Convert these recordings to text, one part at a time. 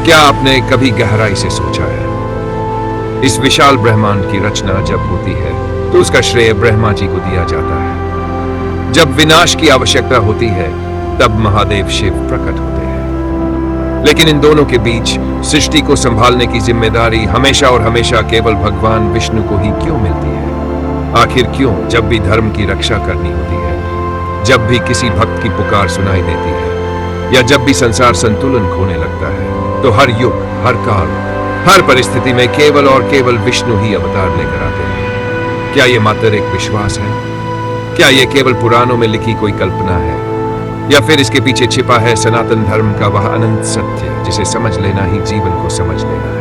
क्या आपने कभी गहराई से सोचा है, इस विशाल ब्रह्मांड की रचना जब होती है तो उसका श्रेय ब्रह्मा जी को दिया जाता है। जब विनाश की आवश्यकता होती है तब महादेव शिव प्रकट होते हैं। लेकिन इन दोनों के बीच सृष्टि को संभालने की जिम्मेदारी हमेशा और हमेशा केवल भगवान विष्णु को ही क्यों मिलती है? आखिर क्यों जब भी धर्म की रक्षा करनी होती है, जब भी किसी भक्त की पुकार सुनाई देती है, या जब भी संसार संतुलन खोने लगता है, तो हर युग, हर काल, हर परिस्थिति में केवल और केवल विष्णु ही अवतार लेकर आते हैं? क्या यह मात्र एक विश्वास है? क्या यह केवल पुराणों में लिखी कोई कल्पना है, या फिर इसके पीछे छिपा है सनातन धर्म का वह अनंत सत्य जिसे समझ लेना ही जीवन को समझ लेना है?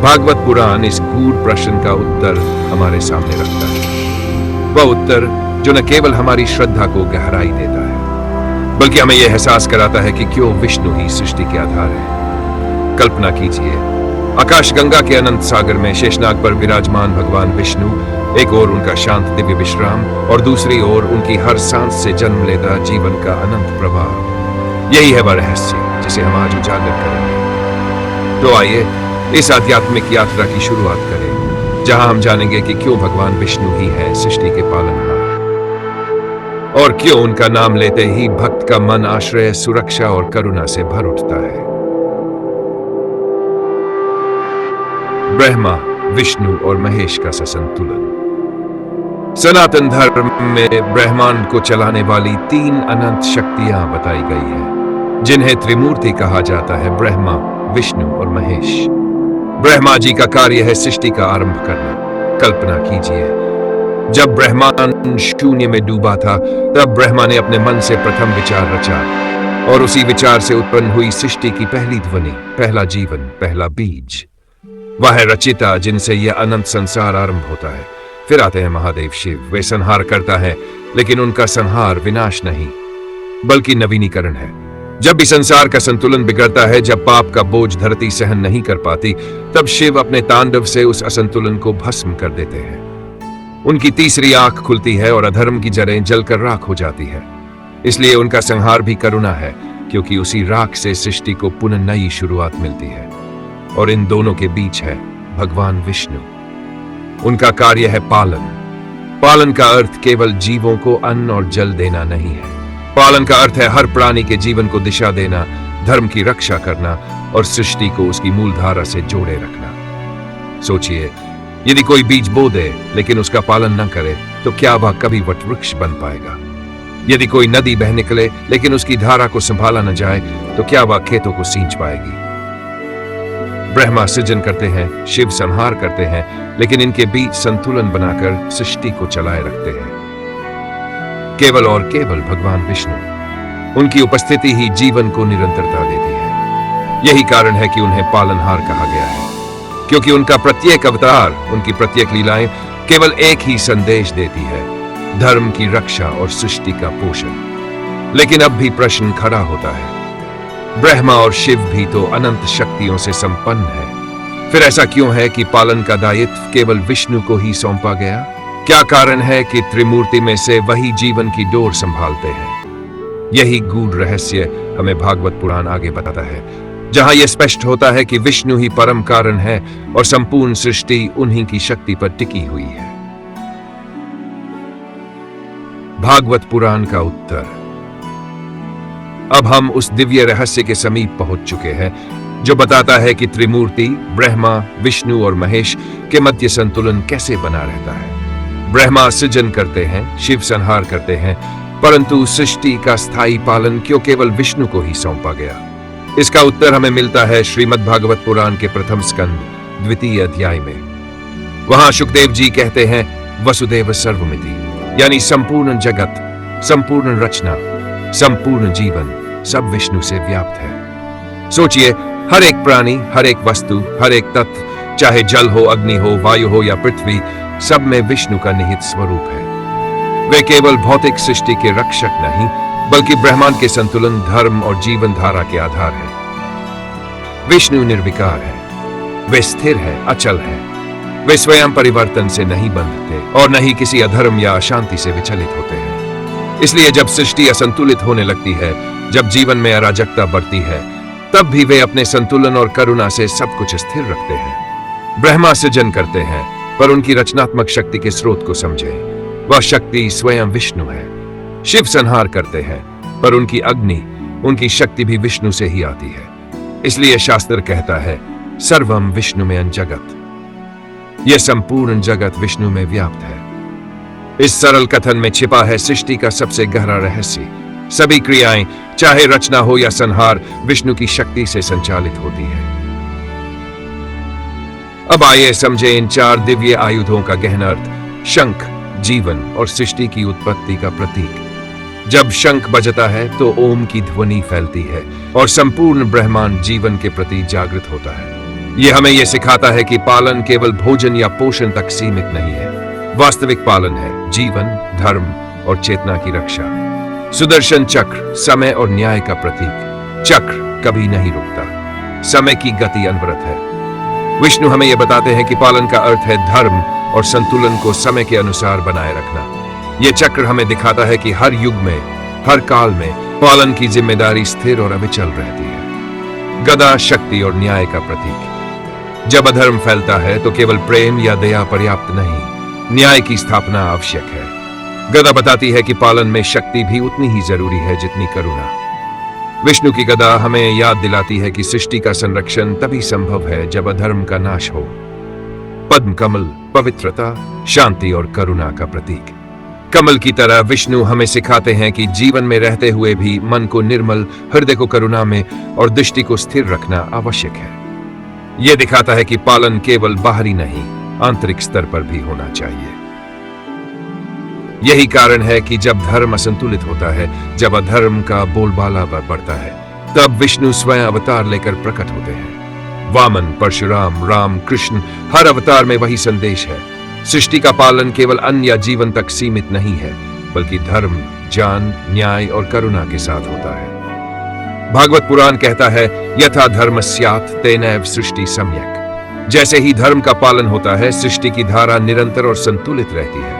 भागवत पुराण इस गूढ़ प्रश्न का उत्तर हमारे सामने रखता है। वह उत्तर जो न केवल हमारी श्रद्धा को गहराई देता है, बल्कि हमें यह एहसास कराता है कि क्यों विष्णु ही सृष्टि के आधार है। कल्पना कीजिए, आकाशगंगा के अनंत सागर में शेषनाग पर विराजमान भगवान विष्णु, एक ओर उनका शांत दिव्य विश्राम और दूसरी ओर उनकी हर सांस से जन्म लेता जीवन का अनंत प्रवाह। यही है वह रहस्य जिसे हम आज उजागर करेंगे। तो आइए इस आध्यात्मिक यात्रा की शुरुआत करें, जहां हम जानेंगे कि क्यों भगवान विष्णु ही है सृष्टि के पालनहार, और क्यों उनका नाम लेते ही भक्त का मन आश्रय, सुरक्षा और करुणा से भर उठता है। ब्रह्मा, विष्णु और महेश का संतुलन। सनातन धर्म में ब्रह्मांड को चलाने वाली 3 अनंत शक्तियां बताई गई हैं, जिन्हें त्रिमूर्ति कहा जाता है: ब्रह्मा, विष्णु और महेश। ब्रह्मा जी का कार्य है सृष्टि का आरंभ करना। कल्पना कीजिए, जब ब्रह्मांड शून्य में डूबा था, तब ब्रह्मा ने अपने मन से प्रथम विचार रचा, और उसी विचार से उत्पन्न हुई सृष्टि की पहली ध्वनि, पहला जीवन, पहला बीज। वह है रचिता जिनसे यह अनंत संसार आरंभ होता है। फिर आते हैं महादेव शिव। वे संहार करता है, लेकिन उनका संहार विनाश नहीं बल्कि नवीनीकरण है। जब भी संसार का संतुलन बिगड़ता है, जब पाप का बोझ धरती सहन नहीं कर पाती, तब शिव अपने तांडव से उस असंतुलन को भस्म कर देते हैं। उनकी तीसरी आंख खुलती है और अधर्म की जड़ें जलकर राख हो जाती है। इसलिए उनका संहार भी करुणा है, क्योंकि उसी राख से सृष्टि को पुनः नई शुरुआत मिलती है। और इन दोनों के बीच है भगवान विष्णु। उनका कार्य है पालन। पालन का अर्थ केवल जीवों को अन्न और जल देना नहीं है। पालन का अर्थ है हर प्राणी के जीवन को दिशा देना, धर्म की रक्षा करना और सृष्टि को उसकी मूलधारा से जोड़े रखना। सोचिए, यदि कोई बीज बो दे लेकिन उसका पालन न करे, तो क्या वह कभी वटवृक्ष बन पाएगा? यदि कोई नदी बह निकले लेकिन उसकी धारा को संभाला न जाए, तो क्या वह खेतों को सींच पाएगी? ब्रह्मा सृजन करते हैं, शिव संहार करते हैं, लेकिन इनके बीच संतुलन बनाकर सृष्टि को चलाए रखते हैं केवल और केवल भगवान विष्णु। उनकी उपस्थिति ही जीवन को निरंतरता देती है। यही कारण है कि उन्हें पालनहार कहा गया है, क्योंकि उनका प्रत्येक अवतार, उनकी प्रत्येक लीलाएं केवल एक ही संदेश देती है: धर्म की रक्षा और सृष्टि का पोषण। लेकिन अब भी प्रश्न खड़ा होता है, ब्रह्मा और शिव भी तो अनंत शक्तियों से संपन्न है, फिर ऐसा क्यों है कि पालन का दायित्व केवल विष्णु को ही सौंपा गया? क्या कारण है कि त्रिमूर्ति में से वही जीवन की डोर संभालते हैं? यही गूढ़ रहस्य हमें भागवत पुराण आगे बताता है, जहां यह स्पष्ट होता है कि विष्णु ही परम कारण है और संपूर्ण सृष्टि उन्हीं की शक्ति पर टिकी हुई है। भागवत पुराण का उत्तर। अब हम उस दिव्य रहस्य के समीप पहुंच चुके हैं जो बताता है कि त्रिमूर्ति ब्रह्मा, विष्णु और महेश के मध्य संतुलन कैसे बना रहता है। ब्रह्मा सृजन करते हैं, शिव संहार करते हैं, परंतु सृष्टि का स्थायी पालन क्यों केवल विष्णु को ही सौंपा गया? इसका उत्तर हमें मिलता है श्रीमद् भागवत पुराण के प्रथम स्कंद 2वें अध्याय में। वहां सुखदेव जी कहते हैं, वसुदेव सर्वमिति, यानी संपूर्ण जगत, संपूर्ण रचना, संपूर्ण जीवन सब विष्णु से व्याप्त है। सोचिए, हर एक प्राणी, हर एक वस्तु, हर एक तत्व, चाहे जल हो, अग्नि हो, वायु हो या पृथ्वी, सब में विष्णु का निहित स्वरूप है। वे केवल भौतिक सृष्टि के रक्षक नहीं, बल्कि ब्रह्मांड के संतुलन, धर्म और जीवन धारा के आधार है। विष्णु निर्विकार है, वे स्थिर है, अचल है। वे स्वयं परिवर्तन से नहीं बंधते और न ही किसी अधर्म या अशांति से विचलित होते हैं। इसलिए जब सृष्टि असंतुलित होने लगती है, जब जीवन में अराजकता बढ़ती है, तब भी वे अपने संतुलन और करुणा से सब कुछ स्थिर रखते हैं। ब्रह्मा सृजन करते हैं, पर उनकी रचनात्मक शक्ति के स्रोत को समझें। वह शक्ति स्वयं विष्णु है। शिव संहार करते हैं, पर उनकी अग्नि, उनकी शक्ति भी विष्णु से ही आती है। इसलिए शास्त्र कहता है, सर्वम विष्णुमें जगत। यह संपूर्ण जगत विष्णु में व्याप्त है। इस सरल कथन में छिपा है सृष्टि का सबसे गहरा रहस्य। सभी क्रियाएं, चाहे रचना हो या संहार, विष्णु की शक्ति से संचालित होती है। अब आइए समझें इन 4 दिव्य आयुधों का गहन अर्थ। शंख, जीवन और सृष्टि की उत्पत्ति का प्रतीक। जब शंख बजता है तो ओम की ध्वनि फैलती है और संपूर्ण ब्रह्मांड जीवन के प्रति जागृत होता है। यह हमें यह सिखाता है कि पालन केवल भोजन या पोषण तक सीमित नहीं है। वास्तविक पालन है जीवन, धर्म और चेतना की रक्षा। सुदर्शन चक्र समय और न्याय का प्रतीक। चक्र कभी नहीं रुकता, समय की गति अनवरत है। विष्णु हमें यह बताते हैं कि पालन का अर्थ है धर्म और संतुलन को समय के अनुसार बनाए रखना। यह चक्र हमें दिखाता है कि हर युग में, हर काल में पालन की जिम्मेदारी स्थिर और अविचल रहती है। गदा शक्ति और न्याय का प्रतीक। जब अधर्म फैलता है तो केवल प्रेम या दया पर्याप्त नहीं, न्याय की स्थापना आवश्यक है। गदा बताती है कि पालन में शक्ति भी उतनी ही जरूरी है जितनी करुणा। विष्णु की गदा हमें याद दिलाती है कि सृष्टि का संरक्षण तभी संभव है जब अधर्म का नाश हो। पद्म कमल पवित्रता, शांति और करुणा का प्रतीक। कमल की तरह विष्णु हमें सिखाते हैं कि जीवन में रहते हुए भी मन को निर्मल, हृदय को करुणा में और दृष्टि को स्थिर रखना आवश्यक है। यह दिखाता है कि पालन केवल बाहरी नहीं, आंतरिक स्तर पर भी होना चाहिए। यही कारण है कि जब धर्म असंतुलित होता है, जब अधर्म का बोलबाला बढ़ता है, तब विष्णु स्वयं अवतार लेकर प्रकट होते हैं। वामन, परशुराम, राम, कृष्ण, हर अवतार में वही संदेश है। सृष्टि का पालन केवल अन्न या जीवन तक सीमित नहीं है, बल्कि धर्म, ज्ञान, न्याय और करुणा के साथ होता है। भागवत पुराण कहता है, यथा धर्म स्यात् तेनैव सृष्टि सम्यक्। जैसे ही धर्म का पालन होता है, सृष्टि की धारा निरंतर और संतुलित रहती है।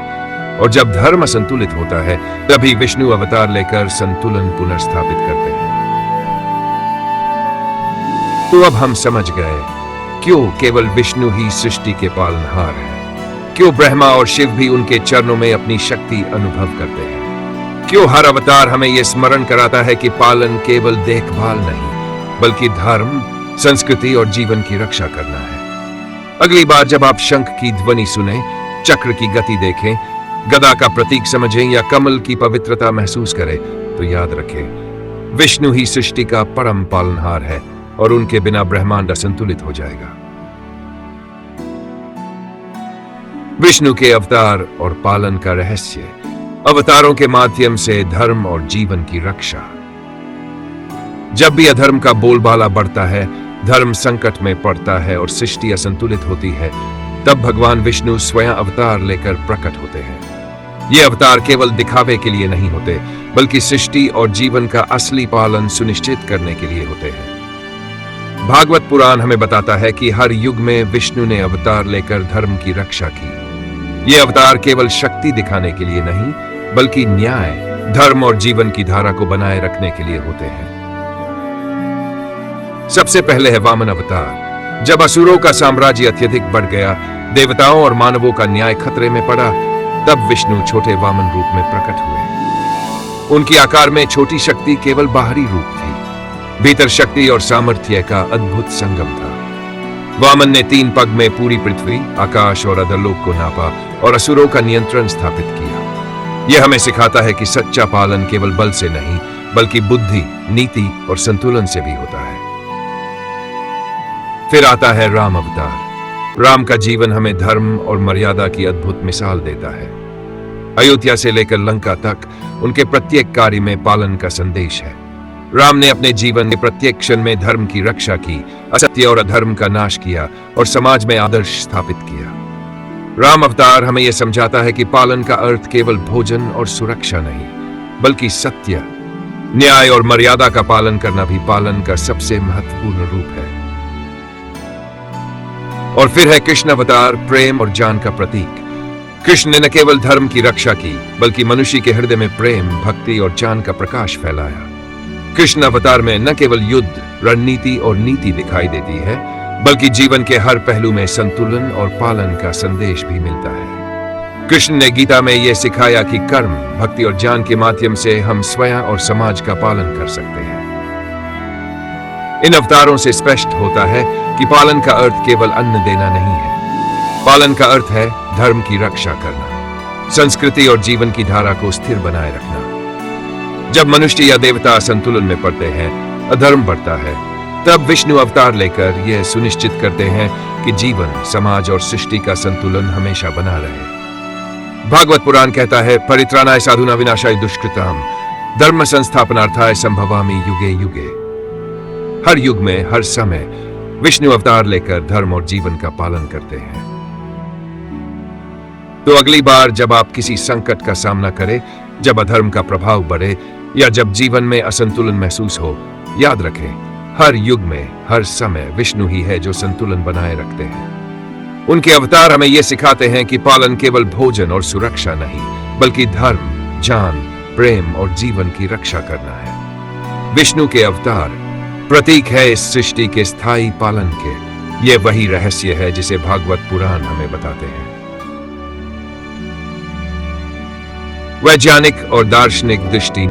और जब धर्म संतुलित होता है, तभी विष्णु अवतार लेकर संतुलन पुनर्स्थापित करते हैं। तो अब हम समझ गए क्यों केवल विष्णु ही सृष्टि के पालनहार है, क्यों ब्रह्मा और शिव भी उनके चरणों में अपनी शक्ति अनुभव करते हैं, क्यों हर अवतार हमें यह स्मरण कराता है कि पालन केवल देखभाल नहीं, बल्कि धर्म, संस्कृति और जीवन की रक्षा करना है। अगली बार जब आप शंख की ध्वनि सुने, चक्र की गति देखें, गदा का प्रतीक समझें या कमल की पवित्रता महसूस करें, तो याद रखें, विष्णु ही सृष्टि का परम पालनहार है और उनके बिना ब्रह्मांड असंतुलित हो जाएगा। विष्णु के अवतार और पालन का रहस्य। अवतारों के माध्यम से धर्म और जीवन की रक्षा। जब भी अधर्म का बोलबाला बढ़ता है, धर्म संकट में पड़ता है और सृष्टि असंतुलित होती है, तब भगवान विष्णु स्वयं अवतार लेकर प्रकट होते हैं। ये अवतार केवल दिखावे के लिए नहीं होते, बल्कि सृष्टि और जीवन का असली पालन सुनिश्चित करने के लिए होते हैं। भागवत पुराण हमें बताता है कि हर युग में विष्णु ने अवतार लेकर धर्म की रक्षा की। ये अवतार केवल शक्ति दिखाने के लिए नहीं, बल्कि न्याय, धर्म और जीवन की धारा को बनाए रखने के लिए होते हैं। सबसे पहले है वामन अवतार। जब असुरों का साम्राज्य अत्यधिक बढ़ गया, देवताओं और मानवों का न्याय खतरे में पड़ा, तब विष्णु छोटे वामन रूप में प्रकट हुए। उनकी आकार में छोटी शक्ति केवल बाहरी रूप थी, भीतर शक्ति और सामर्थ्य का अद्भुत संगम था। वामन ने 3 पग में पूरी पृथ्वी, आकाश और अधरलोक को नापा और असुरों का नियंत्रण स्थापित किया। यह हमें सिखाता है कि सच्चा पालन केवल बल से नहीं, बल्कि बुद्धि, नीति और संतुलन से भी होता है। फिर आता है राम अवतार। राम का जीवन हमें धर्म और मर्यादा की अद्भुत मिसाल देता है। अयोध्या से लेकर लंका तक उनके प्रत्येक कार्य में पालन का संदेश है। राम ने अपने जीवन के प्रत्येक क्षण में धर्म की रक्षा की, असत्य और अधर्म का नाश किया और समाज में आदर्श स्थापित किया। राम अवतार हमें यह समझाता है कि पालन का अर्थ केवल भोजन और सुरक्षा नहीं, बल्कि सत्य, न्याय और मर्यादा का पालन करना भी पालन का सबसे महत्वपूर्ण रूप है। और फिर है कृष्ण अवतार, प्रेम और ज्ञान का प्रतीक। कृष्ण ने न केवल धर्म की रक्षा की, बल्कि मनुष्य के हृदय में प्रेम, भक्ति और ज्ञान का प्रकाश फैलाया। कृष्ण अवतार में न केवल युद्ध, रणनीति और नीति दिखाई देती है, बल्कि जीवन के हर पहलू में संतुलन और पालन का संदेश भी मिलता है। कृष्ण ने गीता में यह सिखाया कि कर्म, भक्ति और ज्ञान के माध्यम से हम स्वयं और समाज का पालन कर सकते हैं। इन अवतारों से स्पष्ट होता है कि पालन का अर्थ केवल अन्न देना नहीं है। पालन का अर्थ है धर्म की रक्षा करना, संस्कृति और जीवन की धारा को स्थिर बनाए रखना। जब मनुष्य या देवता असंतुलन में पड़ते हैं, अधर्म बढ़ता है, तब विष्णु अवतार लेकर यह सुनिश्चित करते हैं कि जीवन, समाज और सृष्टि का संतुलन हमेशा बना रहे। भागवत पुराण कहता है, परित्राणाय साधुना विनाशाय दुष्कृताम धर्म संस्थापनार्थाय संभवामि युगे युगे। हर युग में, हर समय विष्णु अवतार लेकर धर्म और जीवन का पालन करते हैं। तो अगली बार जब आप किसी संकट का सामना करें, जब अधर्म का प्रभाव बढ़े या जब जीवन में असंतुलन महसूस हो, याद रखें, हर युग में, हर समय विष्णु ही है जो संतुलन बनाए रखते हैं। उनके अवतार हमें यह सिखाते हैं कि पालन केवल भोजन और सुरक्षा नहीं, बल्कि धर्म, ज्ञान, प्रेम और जीवन की रक्षा करना है। विष्णु के अवतार प्रतीक है इस सृष्टि के स्थायी पालन के। यह वही रहस्य है जिसे भागवत पुराण हमें बताते हैं। वैज्ञानिक और दार्शनिक दृष्टि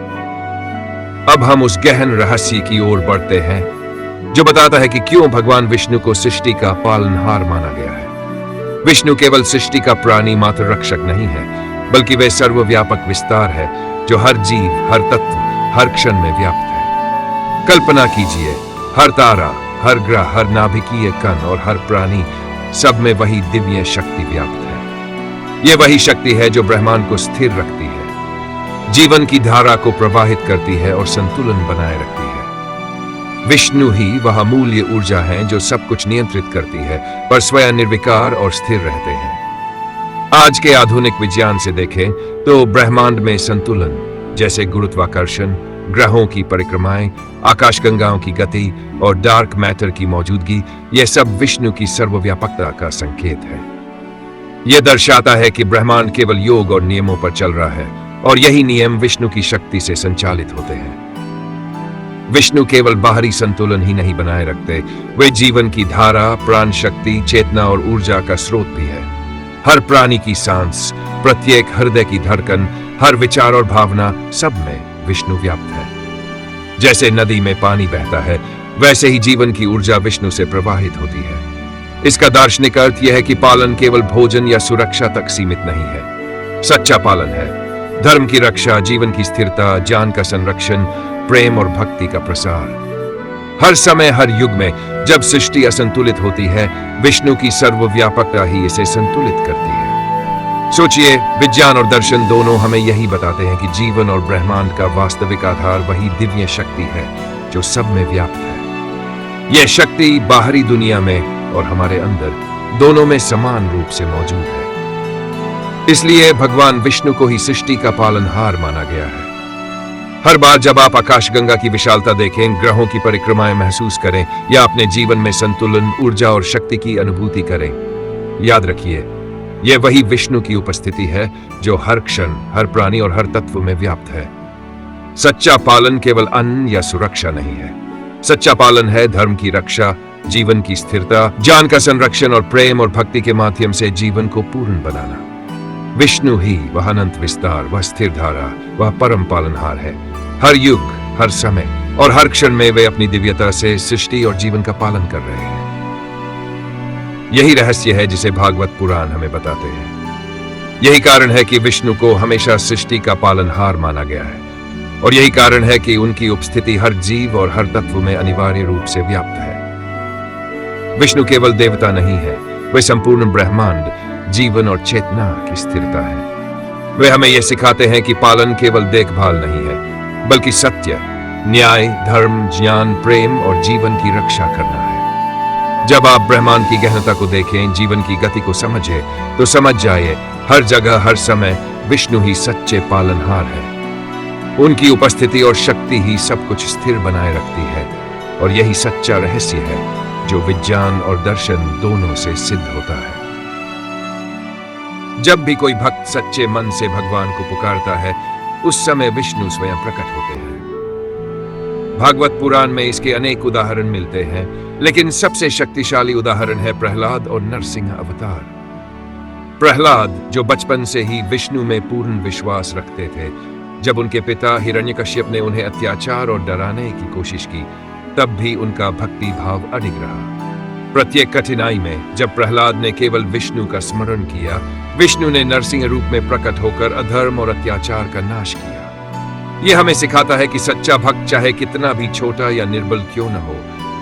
अब हम उस गहन रहस्य की ओर बढ़ते हैं जो बताता है कि क्यों भगवान विष्णु को सृष्टि का पालनहार माना गया है। विष्णु केवल सृष्टि का प्राणी मात्र रक्षक नहीं है, बल्कि वे सर्वव्यापक विस्तार है जो हर जीव, हर तत्व, हर क्षण में व्याप्त है। कल्पना कीजिए, हर तारा, हर ग्रह, हर नाभिकीय कण और हर प्राणी, सब में वही दिव्य शक्ति व्याप्त है। यह वही शक्ति है जो ब्रह्मांड को स्थिर रखती है, जीवन की धारा को प्रवाहित करती है और संतुलन बनाए रखती है। विष्णु ही वह अमूल्य ऊर्जा है जो सब कुछ नियंत्रित करती है, पर स्वयं निर्विकार और स्थिर रहते हैं। आज के आधुनिक विज्ञान से देखें तो ब्रह्मांड में संतुलन, जैसे गुरुत्वाकर्षण, ग्रहों की परिक्रमाएं, आकाशगंगाओं की गति और डार्क मैटर की मौजूदगी, यह सब विष्णु की सर्वव्यापकता का संकेत है। यह दर्शाता है कि ब्रह्मांड केवल योग और नियमों पर चल रहा है, और यही नियम विष्णु की शक्ति से संचालित होते हैं। विष्णु केवल बाहरी संतुलन ही नहीं बनाए रखते, वे जीवन की धारा, प्राण शक्ति, चेतना और ऊर्जा का स्रोत भी है। हर प्राणी की सांस, प्रत्येक हृदय की धड़कन, हर विचार और भावना, सब में विष्णु व्याप्त है। जैसे नदी में पानी बहता है, वैसे ही जीवन की ऊर्जा विष्णु से प्रवाहित होती है। इसका दार्शनिक अर्थ यह है कि पालन केवल भोजन या सुरक्षा तक सीमित नहीं है। सच्चा पालन है धर्म की रक्षा, जीवन की स्थिरता, ज्ञान का संरक्षण, प्रेम और भक्ति का प्रसार। हर समय, हर युग में जब सृष्टि असंतुलित होती है, विष्णु की सर्वव्यापकता ही इसे संतुलित करती है। सोचिए, विज्ञान और दर्शन दोनों हमें यही बताते हैं कि जीवन और ब्रह्मांड का वास्तविक आधार वही दिव्य शक्ति है जो सब में व्याप्त है। यह शक्ति बाहरी दुनिया में और हमारे अंदर दोनों में समान रूप से मौजूद है। इसलिए भगवान विष्णु को ही सृष्टि का पालनहार माना गया है। हर बार जब आप आकाशगंगा की विशालता देखें, ग्रहों की परिक्रमाएं महसूस करें या अपने जीवन में संतुलन, ऊर्जा और शक्ति की अनुभूति करें, याद रखिए, यह वही विष्णु की उपस्थिति है जो हर क्षण, हर प्राणी और हर तत्व में व्याप्त है। सच्चा पालन केवल अन्न या सुरक्षा नहीं है। सच्चा पालन है धर्म की रक्षा, जीवन की स्थिरता, ज्ञान का संरक्षण और प्रेम और भक्ति के माध्यम से जीवन को पूर्ण बनाना। विष्णु ही वह अनंत विस्तार, वह स्थिर धारा, वह परम पालनहार है। हर युग, हर समय और हर क्षण में वे अपनी दिव्यता से सृष्टि और जीवन का पालन कर रहे हैं। यही रहस्य है जिसे भागवत पुराण हमें बताते हैं। यही कारण है कि विष्णु को हमेशा सृष्टि का पालनहार माना गया है, और यही कारण है कि उनकी उपस्थिति हर जीव और हर तत्व में अनिवार्य रूप से व्याप्त है। विष्णु केवल देवता नहीं है, वे संपूर्ण ब्रह्मांड, जीवन और चेतना की स्थिरता है। वे हमें यह सिखाते हैं कि पालन केवल देखभाल नहीं है, बल्कि सत्य, न्याय, धर्म, ज्ञान, प्रेम और जीवन की रक्षा करना है। जब आप ब्रह्मांड की गहनता को देखें, जीवन की गति को समझें, तो समझ जाइए, हर जगह, हर समय विष्णु ही सच्चे पालनहार है। उनकी उपस्थिति और शक्ति ही सब कुछ स्थिर बनाए रखती है, और यही सच्चा रहस्य है जो विज्ञान और दर्शन दोनों से सिद्ध होता है। जब भी कोई भक्त सच्चे मन से भगवान को पुकारता है, उस समय विष्णु स्वयं प्रकट होते हैं। भागवत पुराण में इसके अनेक उदाहरण मिलते हैं, लेकिन सबसे शक्तिशाली उदाहरण है प्रहलाद और नरसिंह अवतार। प्रहलाद, जो बचपन से ही विष्णु में पूर्ण विश्वास रखते थे, जब उनके पिता हिरण्यकश्यप ने उन्हें अत्याचार और डराने की कोशिश की, तब भी उनका भक्ति भाव अडिग रहा। प्रत्येक कठिनाई में जब प्रहलाद ने केवल विष्णु का स्मरण किया, विष्णु ने नरसिंह रूप में प्रकट होकर अधर्म और अत्याचार का नाश किया। यह हमें सिखाता है कि सच्चा भक्त चाहे कितना भी छोटा या निर्बल क्यों न हो,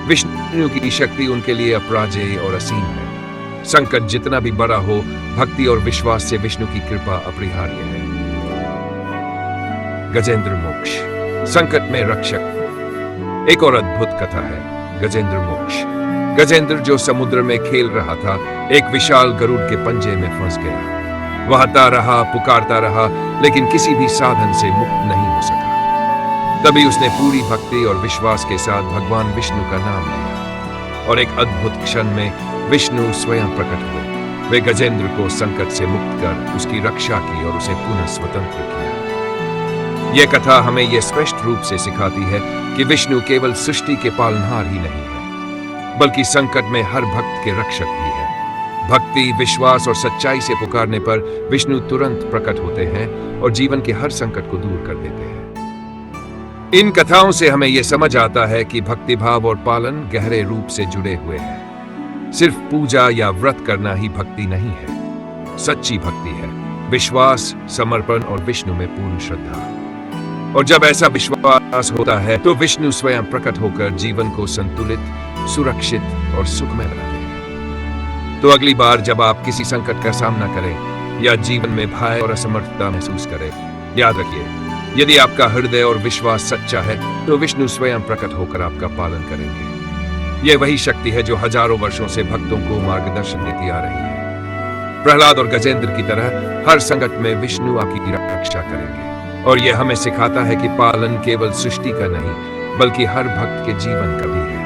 विष्णु की शक्ति उनके लिए अपराजेय और असीम है। संकट जितना भी बड़ा हो, भक्ति और विश्वास से विष्णु की कृपा अपरिहार्य है। गजेंद्र मोक्ष, संकट में रक्षक। एक और अद्भुत कथा है गजेंद्र मोक्ष। गजेंद्र, जो समुद्र में खेल रहा था, एक विशाल गरुड़ के पंजे में फंस गया। वहाता रहा, पुकारता रहा, लेकिन किसी भी साधन से मुक्त नहीं हो सका। तभी उसने पूरी भक्ति और विश्वास के साथ भगवान विष्णु का नाम लिया, और एक अद्भुत क्षण में विष्णु स्वयं प्रकट हुए। वे गजेंद्र को संकट से मुक्त कर उसकी रक्षा की और उसे पुनः स्वतंत्र किया। यह कथा हमें यह स्पष्ट रूप से सिखाती है कि विष्णु केवल सृष्टि के पालनहार ही नहीं है, बल्कि संकट में हर भक्त के रक्षक भी है। भक्ति, विश्वास और सच्चाई से पुकारने पर विष्णु तुरंत प्रकट होते हैं और जीवन के हर संकट को दूर कर देते हैं। इन कथाओं से हमें यह समझ आता है कि भक्ति भाव और पालन गहरे रूप से जुड़े हुए हैं। सिर्फ पूजा या व्रत करना ही भक्ति नहीं है। सच्ची भक्ति है विश्वास, समर्पण और विष्णु में पूर्ण श्रद्धा। और जब ऐसा विश्वास होता है तो विष्णु स्वयं प्रकट होकर जीवन को संतुलित, सुरक्षित और सुखमय बनाते हैं। तो अगली बार जब आप किसी संकट का सामना करें या जीवन में भय और असमर्थता महसूस करें, याद रखिए, यदि आपका हृदय और विश्वास सच्चा है तो विष्णु स्वयं प्रकट होकर आपका पालन करेंगे। यह वही शक्ति है जो हजारों वर्षों से भक्तों को मार्गदर्शन देती आ रही है। प्रहलाद और गजेंद्र की तरह हर संकट में विष्णु आपकी रक्षा करेंगे, और यह हमें सिखाता है कि पालन केवल सृष्टि का नहीं, बल्कि हर भक्त के जीवन का भी है।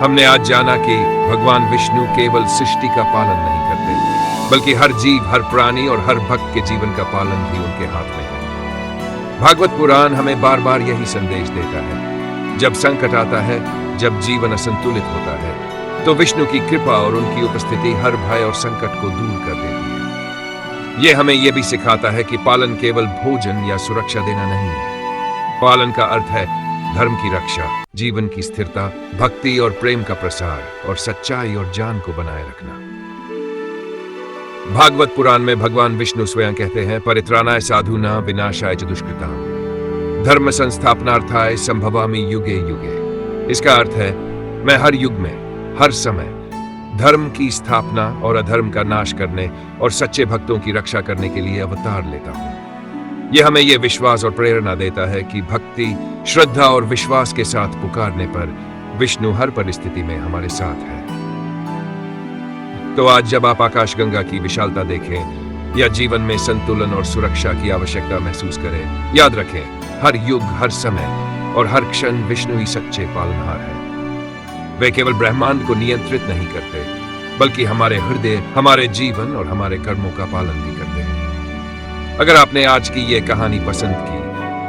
हमने आज जाना कि भगवान विष्णु केवल सृष्टि का पालन नहीं करते, बल्कि हर जीव, हर प्राणी और हर भक्त के जीवन का पालन भी उनके हाथ में है। भागवत पुराण हमें बार बार यही संदेश देता है, जब संकट आता है, जब जीवन असंतुलित होता है, तो विष्णु की कृपा और उनकी उपस्थिति हर भय और संकट को दूर कर देती है। यह हमें यह भी सिखाता है कि पालन केवल भोजन या सुरक्षा देना नहीं है। पालन का अर्थ है धर्म की रक्षा, जीवन की स्थिरता, भक्ति और प्रेम का प्रसार, और सच्चाई और ज्ञान को बनाए रखना। भागवत पुराण में भगवान विष्णु स्वयं कहते हैं, परित्राणाय साधूनां विनाशाय च दुष्कृतां, धर्म संस्थापनार्थाय संभवामि युगे युगे। इसका अर्थ है, मैं हर युग में, हर समय धर्म की स्थापना और अधर्म का नाश करने और सच्चे भक्तों की रक्षा करने के लिए अवतार लेता हूं। यह हमें यह विश्वास और प्रेरणा देता है कि भक्ति, श्रद्धा और विश्वास के साथ पुकारने पर विष्णु हर परिस्थिति में हमारे साथ है। तो आज जब आप आकाशगंगा की विशालता देखें या जीवन में संतुलन और सुरक्षा की आवश्यकता महसूस करें, याद रखें, हर युग, हर समय और हर क्षण विष्णु ही सच्चे पालनहार है। वे केवल ब्रह्मांड को नियंत्रित नहीं करते, बल्कि हमारे हृदय, हमारे जीवन और हमारे कर्मों का पालन भी करते हैं। अगर आपने आज की ये कहानी पसंद की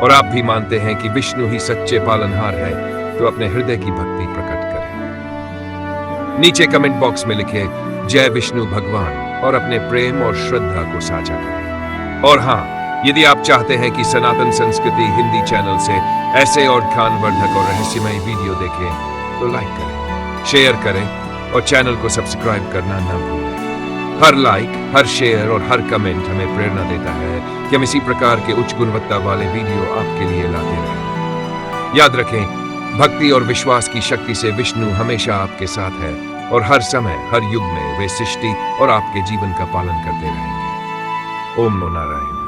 और आप भी मानते हैं कि विष्णु ही सच्चे पालनहार है, तो अपने हृदय की भक्ति प्रकट करें। नीचे कमेंट बॉक्स में लिखे जय विष्णु भगवान और अपने प्रेम और श्रद्धा को साझा करें। और हाँ, यदि आप चाहते हैं कि सनातन संस्कृति हिंदी चैनल से ऐसे और ज्ञानवर्धक और रहस्यमय वीडियो देखें, तो लाइक करें, शेयर करें और चैनल को सब्सक्राइब करना न भूलें। हर लाइक, हर शेयर और हर कमेंट हमें प्रेरणा देता है कि हम इसी प्रकार के उच्च गुणवत्ता वाले वीडियो आपके लिए लाते रहें। याद रखें, भक्ति और विश्वास की शक्ति से विष्णु हमेशा आपके साथ है और हर समय, हर युग में वे सृष्टि और आपके जीवन का पालन करते रहेंगे। ओम नमो नारायण।